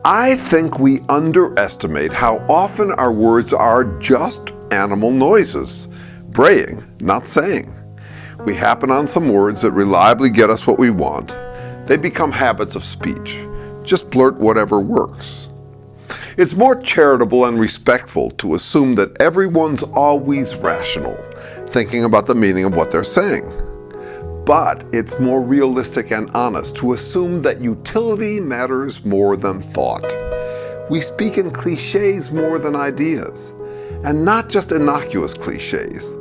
I think we underestimate how often our words are just animal noises, braying, not saying. We happen on some words that reliably get us what we want. They become habits of speech. Just blurt whatever works. It's more charitable and respectful to assume that everyone's always rational, thinking about the meaning of what they're saying. But it's more realistic and honest to assume that utility matters more than thought. We speak in cliches more than ideas, and not just innocuous cliches.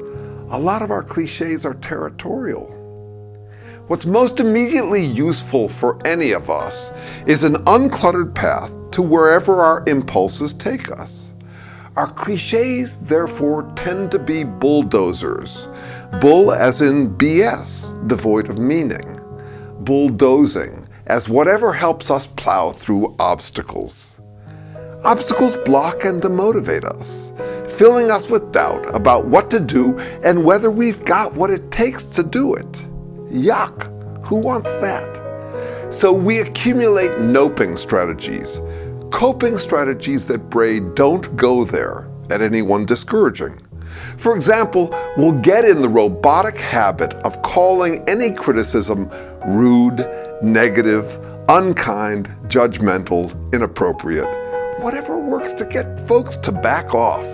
A lot of our cliches are territorial. What's most immediately useful for any of us is an uncluttered path to wherever our impulses take us. Our cliches, therefore, tend to be bulldozers. Bull as in BS, devoid of meaning. Bulldozing as whatever helps us plow through obstacles. Obstacles block and demotivate us, filling us with doubt about what to do and whether we've got what it takes to do it. Yuck! Who wants that? So we accumulate noping strategies, coping strategies that bray don't go there at anyone discouraging. For example, we'll get in the robotic habit of calling any criticism rude, negative, unkind, judgmental, inappropriate, whatever works to get folks to back off.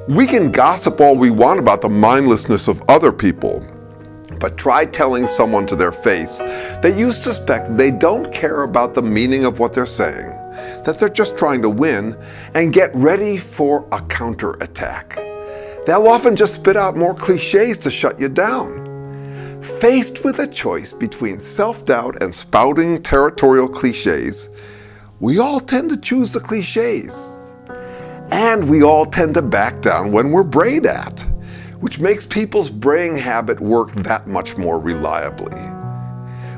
We can gossip all we want about the mindlessness of other people, but try telling someone to their face that you suspect they don't care about the meaning of what they're saying, that they're just trying to win, and get ready for a counterattack. They'll often just spit out more cliches to shut you down. Faced with a choice between self-doubt and spouting territorial cliches, we all tend to choose the cliches. And we all tend to back down when we're brayed at, which makes people's braying habit work that much more reliably.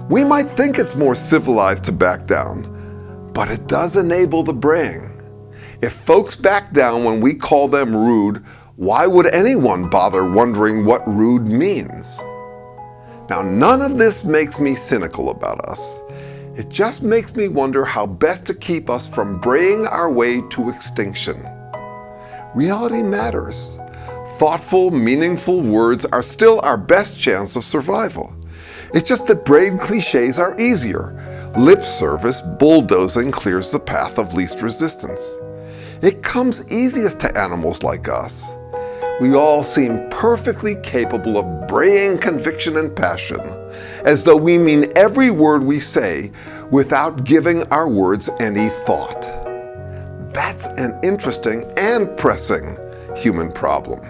We might think it's more civilized to back down, but it does enable the braying. If folks back down when we call them rude, why would anyone bother wondering what rude means? Now, none of this makes me cynical about us. It just makes me wonder how best to keep us from braying our way to extinction. Reality matters. Thoughtful, meaningful words are still our best chance of survival. It's just that brayed cliches are easier. Lip service, bulldozing clears the path of least resistance. It comes easiest to animals like us. We all seem perfectly capable of braying conviction and passion, as though we mean every word we say without giving our words any thought. That's an interesting and pressing human problem.